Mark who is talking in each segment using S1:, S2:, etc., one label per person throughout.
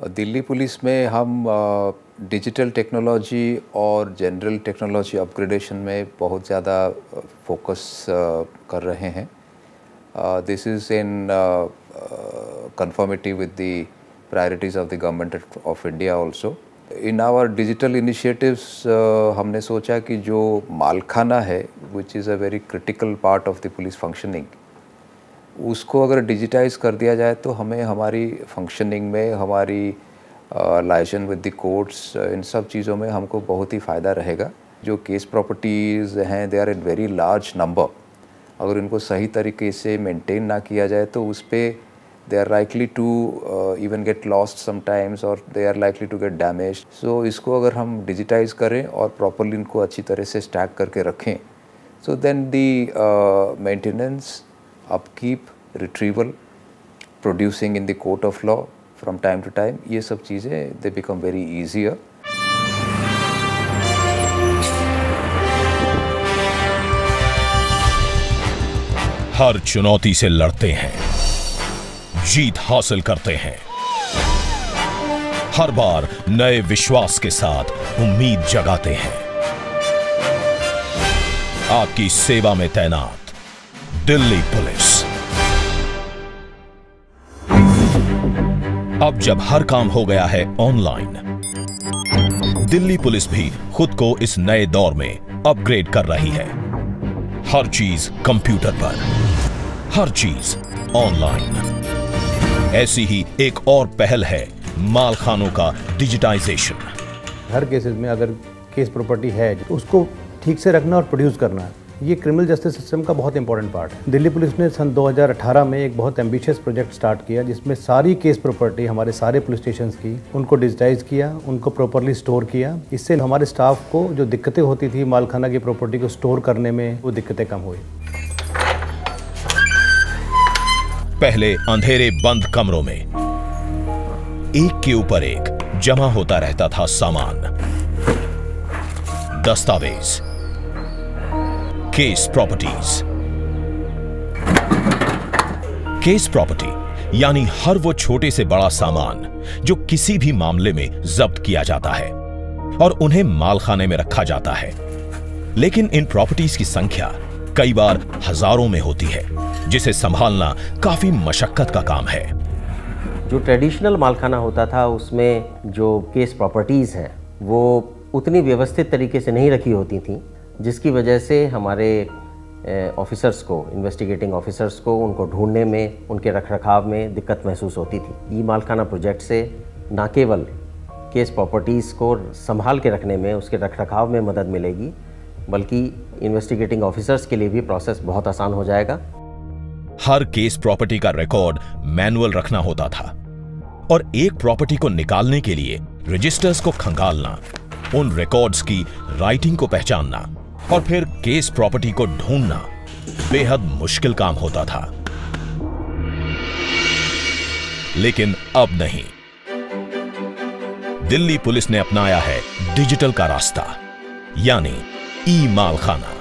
S1: Delhi police में हम digital technology और जनरल टेक्नोलॉजी अपग्रेडेशन में बहुत ज़्यादा फोकस कर रहे हैं. This is in conformity with the priorities of the government of India also. In our digital initiatives, हमने सोचा कि जो मालखाना है, which is a very critical part of the police functioning, उसको अगर डिजिटाइज कर दिया जाए तो हमें हमारी फंक्शनिंग में, हमारी लाइजन विद द कोर्ट्स, इन सब चीज़ों में हमको बहुत ही फ़ायदा रहेगा. जो केस प्रॉपर्टीज़ हैं, they are in very large number. अगर इनको सही तरीके से मेंटेन ना किया जाए तो उस पर they are likely to even get lost sometimes or they are likely to get damaged. So इसको अगर हम डिजिटाइज करें और प्रॉपरली इनको अच्छी तरह से स्टैक करके रखें, so then the maintenance, upkeep, retrieval, producing in the court of law from time to time, ये सब चीज़ें they become very easier.
S2: हर चुनौती से लड़ते हैं, जीत हासिल करते हैं. हर बार नए विश्वास के साथ उम्मीद जगाते हैं. आपकी सेवा में तैनात दिल्ली पुलिस. अब जब हर काम हो गया है ऑनलाइन, दिल्ली पुलिस भी खुद को इस नए दौर में अपग्रेड कर रही है. हर चीज कंप्यूटर पर, हर चीज ऑनलाइन. ऐसी ही एक और पहल है मालखानों का डिजिटाइजेशन.
S3: हर केसेस में अगर केस प्रॉपर्टी है तो उसको ठीक से रखना और प्रोड्यूस करना, ये क्रिमिनल जस्टिस सिस्टम का बहुत इंपॉर्टेंट पार्ट है. दिल्ली पुलिस ने सन 2018 में एक बहुत एम्बिशियस प्रोजेक्ट स्टार्ट किया जिसमें सारी केस प्रॉपर्टी हमारे सारे पुलिस स्टेशन की, उनको डिजिटाइज किया, उनको प्रॉपरली स्टोर किया. इससे हमारे स्टाफ को जो दिक्कतें होती थी मालखाना की प्रॉपर्टी को स्टोर करने में, वो दिक्कतें कम हुई.
S2: पहले अंधेरे बंद कमरों में एक के ऊपर एक जमा होता रहता था सामान, दस्तावेज, केस प्रॉपर्टीज. केस प्रॉपर्टी यानी हर वो छोटे से बड़ा सामान जो किसी भी मामले में जब्त किया जाता है और उन्हें मालखाने में रखा जाता है. लेकिन इन प्रॉपर्टीज की संख्या कई बार हजारों में होती है, जिसे संभालना काफी मशक्कत का काम है.
S4: जो ट्रेडिशनल मालखाना होता था उसमें जो केस प्रॉपर्टीज़ हैं वो उतनी व्यवस्थित तरीके से नहीं रखी होती थी, जिसकी वजह से हमारे ऑफिसर्स को, इन्वेस्टिगेटिंग ऑफिसर्स को उनको ढूंढने में, उनके रखरखाव में दिक्कत महसूस होती थी. ई मालखाना प्रोजेक्ट से न केवल केस प्रॉपर्टीज़ को संभाल के रखने में, उसके रखरखाव में मदद मिलेगी, बल्कि इन्वेस्टिगेटिंग ऑफिसर्स के लिए भी प्रोसेस बहुत आसान हो जाएगा.
S2: हर केस प्रॉपर्टी का रिकॉर्ड मैनुअल रखना होता था और एक प्रॉपर्टी को निकालने के लिए रजिस्टर्स को खंगालना, उन रिकॉर्ड्स की राइटिंग को पहचानना और फिर केस प्रॉपर्टी को ढूंढना बेहद मुश्किल काम होता था. लेकिन अब नहीं. दिल्ली पुलिस ने अपनाया है डिजिटल का रास्ता, यानी ई मालखाना.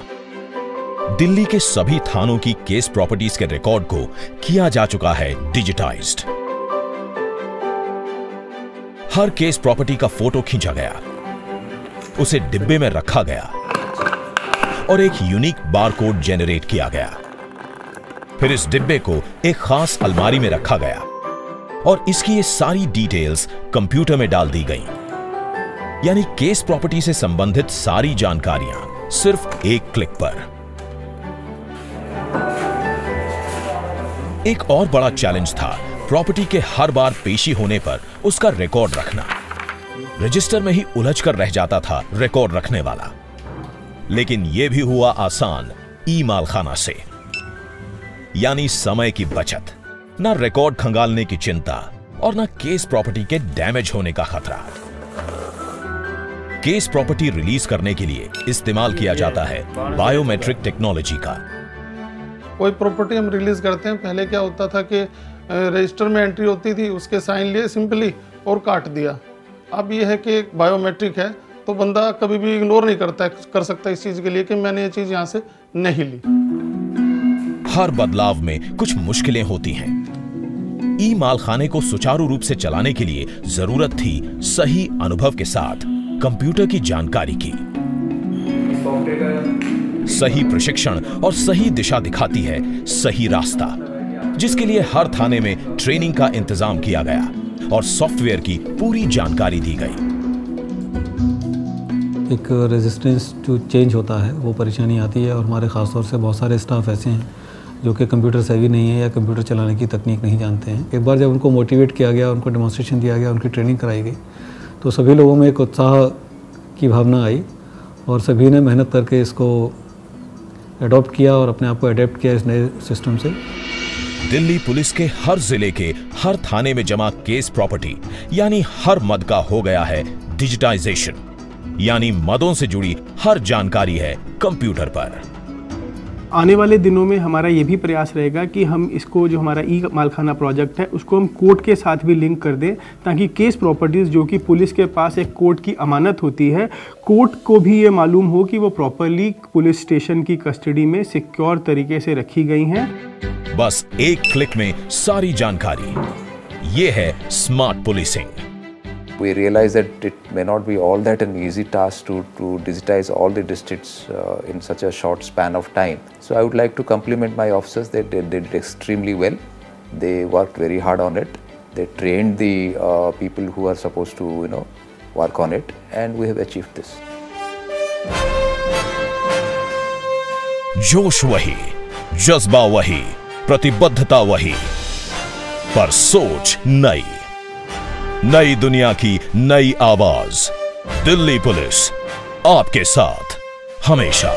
S2: दिल्ली के सभी थानों की केस प्रॉपर्टीज के रिकॉर्ड को किया जा चुका है डिजिटाइज्ड. हर केस प्रॉपर्टी का फोटो खींचा गया, उसे डिब्बे में रखा गया और एक यूनिक बारकोड जेनरेट किया गया. फिर इस डिब्बे को एक खास अलमारी में रखा गया और इसकी ये सारी डिटेल्स कंप्यूटर में डाल दी गई. यानी केस प्रॉपर्टी से संबंधित सारी जानकारियां सिर्फ एक क्लिक पर. एक और बड़ा चैलेंज था प्रॉपर्टी के हर बार पेशी होने पर उसका रिकॉर्ड रखना. रजिस्टर में ही उलझ कर रह जाता था रिकॉर्ड रखने वाला. लेकिन यह भी हुआ आसान ई मालखाना से. यानी समय की बचत, ना रिकॉर्ड खंगालने की चिंता और ना केस प्रॉपर्टी के डैमेज होने का खतरा. केस प्रॉपर्टी रिलीज करने के लिए इस्तेमाल किया जाता है बायोमेट्रिक टेक्नोलॉजी का.
S5: कोई प्रॉपर्टी हम रिलीज करते हैं, पहले क्या होता था कि रजिस्टर में एंट्री होती थी, उसके साइन लिए सिंपली और काट दिया. अब ये है कि बायोमेट्रिक है तो बंदा कभी भी इग्नोर नहीं कर सकता इस चीज़ के लिए कि मैंने ये चीज़ यहाँ से नहीं ली.
S2: हर बदलाव में कुछ मुश्किलें होती हैं, ई मालखाने को सुचारू रूप से चलाने के लिए जरूरत थी सही अनुभव के साथ कंप्यूटर की जानकारी की। सही प्रशिक्षण और सही दिशा दिखाती है सही रास्ता, जिसके लिए हर थाने में ट्रेनिंग का इंतजाम किया गया और सॉफ्टवेयर की पूरी जानकारी दी गई।
S6: एक रेजिस्टेंस जो चेंज होता है वो परेशानी आती है, और हमारे ख़ासतौर से बहुत सारे स्टाफ ऐसे हैं जो कि कंप्यूटर सेवी नहीं है या कंप्यूटर चलाने की तकनीक नहीं जानते हैं। एक बार जब उनको मोटिवेट किया गया, उनको डेमोन्स्ट्रेशन दिया गया, उनकी ट्रेनिंग कराई गई, तो सभी लोगों में एक उत्साह की भावना आई और सभी ने मेहनत करके इसको अडॉप्ट किया और अपने आप को अडेप्ट किया इस नए सिस्टम से।
S2: दिल्ली पुलिस के हर जिले के हर थाने में जमा केस प्रॉपर्टी यानी हर मद का हो गया है डिजिटाइजेशन, यानी मदों से जुड़ी हर जानकारी है कंप्यूटर पर।
S7: आने वाले दिनों में हमारा ये भी प्रयास रहेगा कि हम इसको जो हमारा ई मालखाना प्रोजेक्ट है उसको हम कोर्ट के साथ भी लिंक कर दें, ताकि केस प्रॉपर्टीज़ जो कि पुलिस के पास एक कोर्ट की अमानत होती है, कोर्ट को भी ये मालूम हो कि वो प्रॉपरली पुलिस स्टेशन की कस्टडी में सिक्योर तरीके से रखी गई हैं।
S2: बस एक क्लिक में सारी जानकारी, ये है smart policing.
S1: We realize that it may not be all that an easy task to digitize all the districts in such a short span of time. So I would like to compliment my officers. They did it extremely well. They worked very hard on it. They trained the people who are supposed to, work on it, and we have achieved this.
S2: जोश वही, जज्बा वही, प्रतिबद्धता वही, पर सोच नई। नई दुनिया की नई आवाज, दिल्ली पुलिस आपके साथ हमेशा।